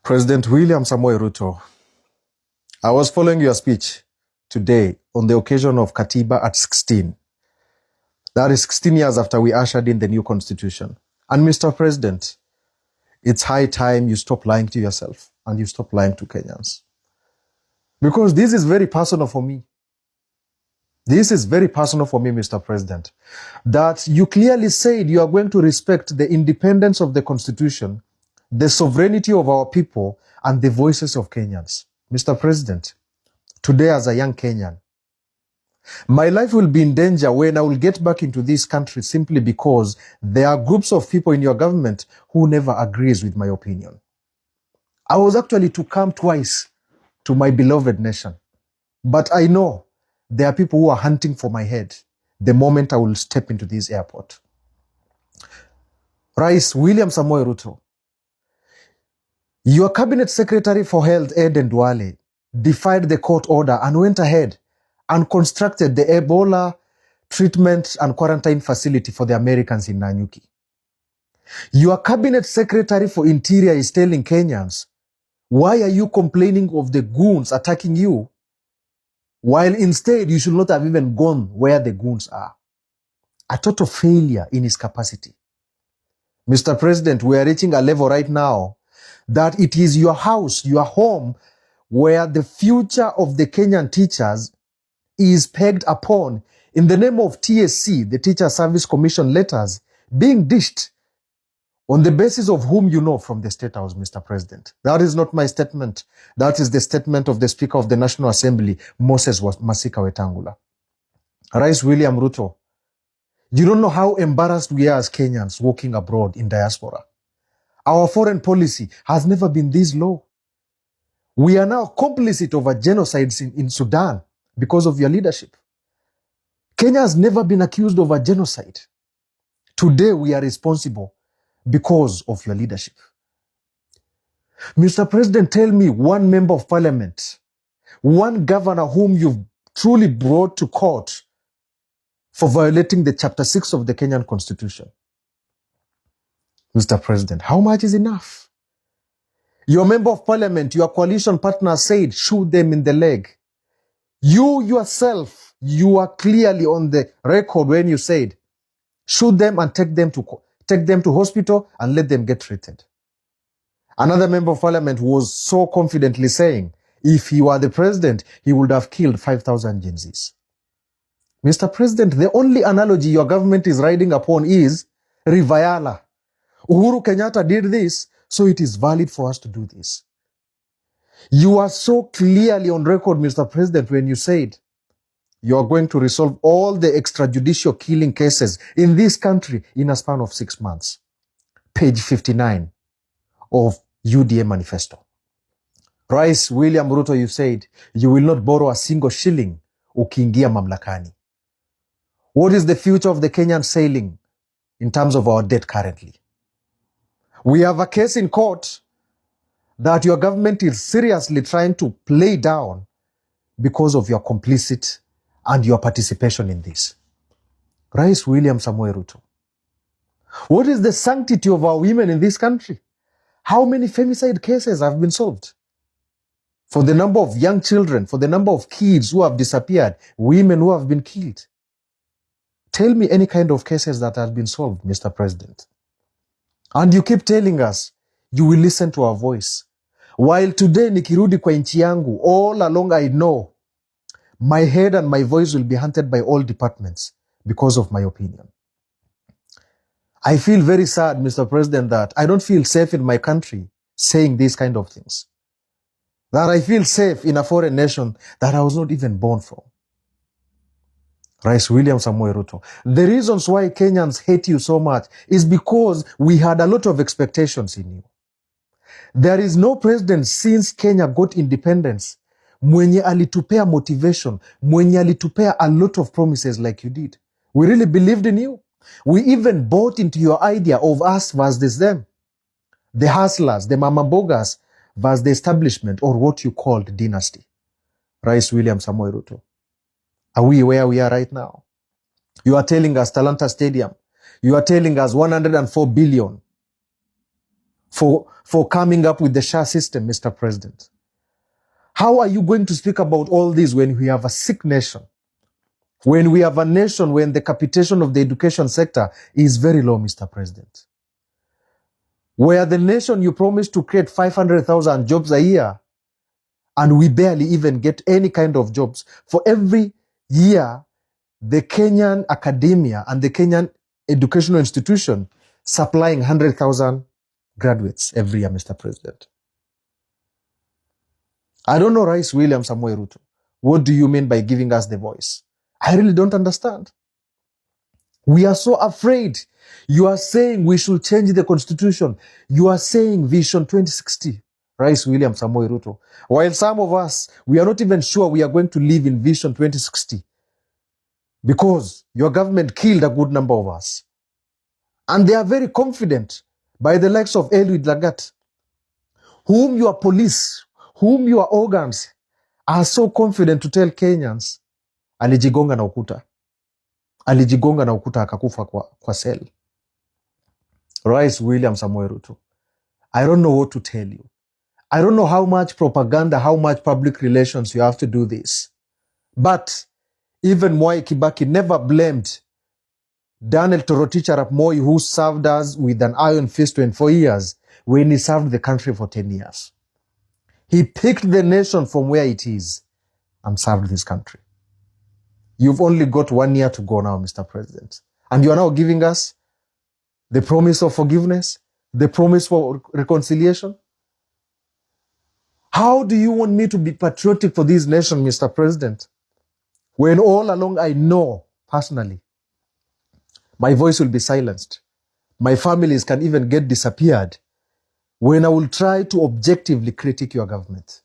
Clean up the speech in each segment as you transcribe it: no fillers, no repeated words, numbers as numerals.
President William Samoei Ruto, I was following your speech today on the occasion of Katiba at 16. That is 16 years after we ushered in the new constitution. And Mr. President, it's high time you stop lying to yourself and you stop lying to Kenyans. Because this is very personal for me. This is very personal for me, Mr. President, that you clearly said you are going to respect the independence of the constitution, the sovereignty of our people, and the voices of Kenyans. Mr. President, today as a young Kenyan, my life will be in danger when I will get back into this country simply because there are groups of people in your government who never agrees with my opinion. I was actually to come twice to my beloved nation, but I know there are people who are hunting for my head the moment I will step into this airport. Rais William Samoei Ruto, your cabinet secretary for health, Ed and Duale, defied the court order and went ahead and constructed the Ebola treatment and quarantine facility for the Americans in Nanyuki. Your cabinet secretary for interior is telling Kenyans, why are you complaining of the goons attacking you, while instead you should not have even gone where the goons are? A total failure in his capacity. Mr. President, we are reaching a level right now that it is your house, your home, where the future of the Kenyan teachers is pegged upon in the name of TSC, the Teacher Service Commission letters, being dished on the basis of whom you know from the State House, Mr. President. That is not my statement. That is the statement of the Speaker of the National Assembly, Moses Masika Wetangula. Rais William Ruto, you don't know how embarrassed we are as Kenyans walking abroad in diaspora. Our foreign policy has never been this low. We are now complicit over genocides in Sudan because of your leadership. Kenya has never been accused of a genocide. Today we are responsible because of your leadership. Mr. President, tell me one member of parliament, one governor whom you've truly brought to court for violating the Chapter 6 of the Kenyan Constitution. Mr. President, how much is enough? Your member of parliament, your coalition partner said, shoot them in the leg. You yourself, you are clearly on the record when you said, shoot them and take them to hospital and let them get treated. Another member of parliament was so confidently saying, if he were the president, he would have killed 5,000 Genzs. Mr. President, the only analogy your government is riding upon is Rivayala. Uhuru Kenyatta did this, so it is valid for us to do this. You are so clearly on record, Mr. President, when you said you are going to resolve all the extrajudicial killing cases in this country in a span of 6 months. Page 59 of UDA manifesto. Rais William Ruto, you said you will not borrow a single shilling ukiingia mamlakani. What is the future of the Kenyan sailing in terms of our debt currently? We have a case in court that your government is seriously trying to play down because of your complicit and your participation in this. Rais William Samoei Ruto, what is the sanctity of our women in this country? How many femicide cases have been solved? For the number of young children, for the number of kids who have disappeared, women who have been killed. Tell me any kind of cases that have been solved, Mr. President. And you keep telling us you will listen to our voice. While today nikirudi kwa nchi yangu, all along I know my head and my voice will be hunted by all departments because of my opinion. I feel very sad, Mr. President, that I don't feel safe in my country saying these kind of things. That I feel safe in a foreign nation that I was not even born from. Rais William Samoei Ruto, the reasons why Kenyans hate you so much is because we had a lot of expectations in you. There is no president since Kenya got independence mwenye alitupea motivation, mwenye alitupea a lot of promises like you did. We really believed in you. We even bought into your idea of us versus them. The hustlers, the mamabogas versus the establishment, or what you called dynasty. Rais William Samoei Ruto, are we where we are right now? You are telling us Talanta Stadium. You are telling us 104 billion for coming up with the SHA system, Mr. President? How are you going to speak about all this when we have a sick nation? When we have a nation when the capitation of the education sector is very low, Mr. President? Where the nation you promised to create 500,000 jobs a year, and we barely even get any kind of jobs. For every year, the Kenyan academia and the Kenyan educational institution supplying 100,000 graduates every year, Mr. President. I don't know, Rais William Samoei Ruto. What do you mean by giving us the voice? I really don't understand. We are so afraid. You are saying we should change the constitution. You are saying Vision 2060, Rais William Samoei Ruto. While some of us, we are not even sure we are going to live in Vision 2060 because your government killed a good number of us. And they are very confident by the likes of Eliud Lagat, whom your police, whom your organs are so confident to tell Kenyans, alijigonga na ukuta. Alijigonga na ukuta akakufa kwa cell. Rais William Samoei Ruto, I don't know what to tell you. I don't know how much propaganda, how much public relations you have to do this. But even Mwai Kibaki never blamed Daniel Toroitich arap Moi, who served us with an iron fist 24 years, when he served the country for 10 years. He picked the nation from where it is and served this country. You've only got 1 year to go now, Mr. President. And you are now giving us the promise of forgiveness, the promise for reconciliation. How do you want me to be patriotic for this nation, Mr. President, when all along I know personally my voice will be silenced? My families can even get disappeared when I will try to objectively critique your government.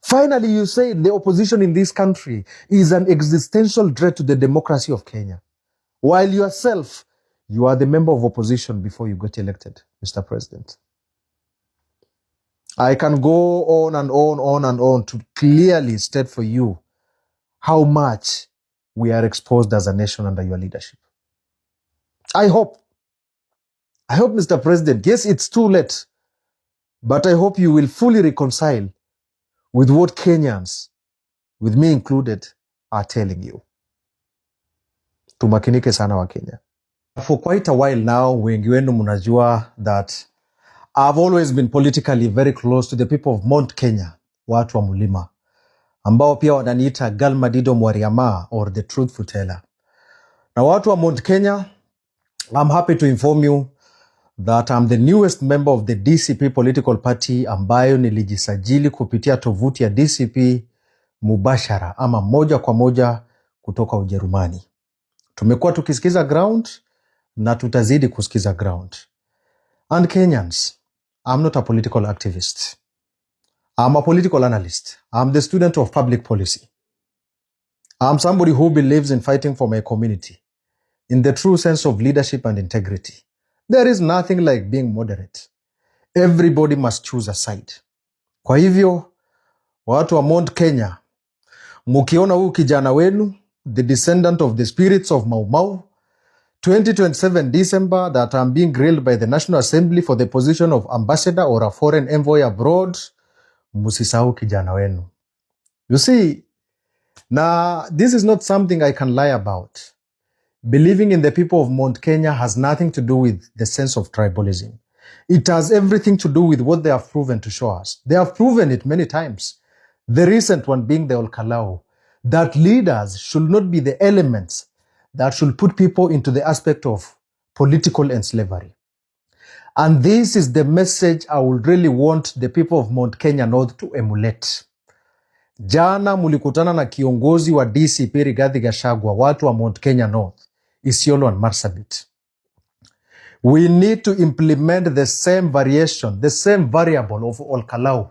Finally, you say the opposition in this country is an existential threat to the democracy of Kenya, while yourself, you are the member of opposition before you got elected, Mr. President. I can go on and on to clearly state for you how much we are exposed as a nation under your leadership. I hope, Mr. President, yes, it's too late, but I hope you will fully reconcile with what Kenyans, with me included, are telling you. Tumakinike sana wa Kenya. For quite a while now, wengi wenu mnajua that I've always been politically very close to the people of Mount Kenya, watu wa mulima, ambao pia wananiita Galma Dido Mwariama, or the truthful teller. Na watu wa Mount Kenya, I'm happy to inform you that I'm the newest member of the DCP political party, ambayo nilijisajili kupitia tovuti ya DCP mubashara ama moja kwa moja kutoka Ujerumani. Tumekuwa tukisikiza ground na tutazidi kusikiza ground. And Kenyans, I'm not a political activist. I'm a political analyst. I'm the student of public policy. I'm somebody who believes in fighting for my community in the true sense of leadership and integrity. There is nothing like being moderate. Everybody must choose a side. Kwa hivyo, watu wa Mount Kenya, mukiona huu kijana wenu, the descendant of the spirits of Mau Mau, 2027 December, that I'm being grilled by the National Assembly for the position of ambassador or a foreign envoy abroad, musisahau kijana wenu. You see, now this is not something I can lie about. Believing in the people of Mount Kenya has nothing to do with the sense of tribalism. It has everything to do with what they have proven to show us. They have proven it many times. The recent one being the Olkalau, that leaders should not be the elements that should put people into the aspect of political enslavery. And this is the message I would really want the people of Mount Kenya North to emulate. Jana mulikutana na kiongozi wa DCP Rigathi Gachagua, watu wa Mount Kenya North, Isiolo and Marsabit. We need to implement the same variation, the same variable of Olkalau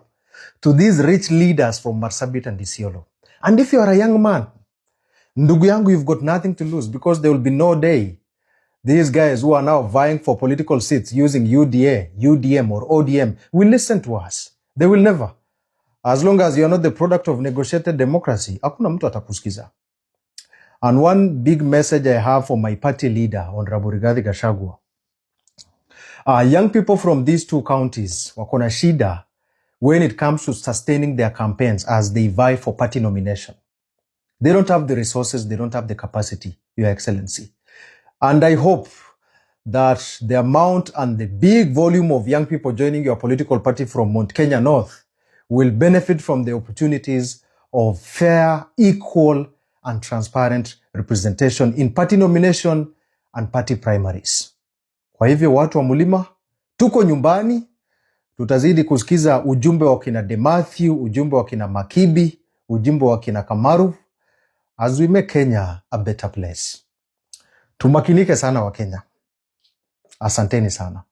to these rich leaders from Marsabit and Isiolo. And if you are a young man, ndugu yangu, you've got nothing to lose, because there will be no day these guys who are now vying for political seats using UDA, UDM or ODM will listen to us. They will never. As long as you are not the product of negotiated democracy, hakuna mtu atakusikiza. And one big message I have for my party leader, Honorable Rigathi Gachagua. Young people from these two counties wako na shida when it comes to sustaining their campaigns as they vie for party nomination. They don't have the resources, they don't have the capacity, Your Excellency. And I hope that the amount and the big volume of young people joining your political party from Mount Kenya North will benefit from the opportunities of fair, equal, and transparent representation in party nomination and party primaries. Kwa hivyo watu wa Mulima, tuko nyumbani, tutazidi kusikiza ujumbe wa kina De Matthew, ujumbe wa kina Makibi, ujumbe wa kina Kamaru, as we make Kenya a better place. Tumakinike sana wa Kenya. Asanteni sana.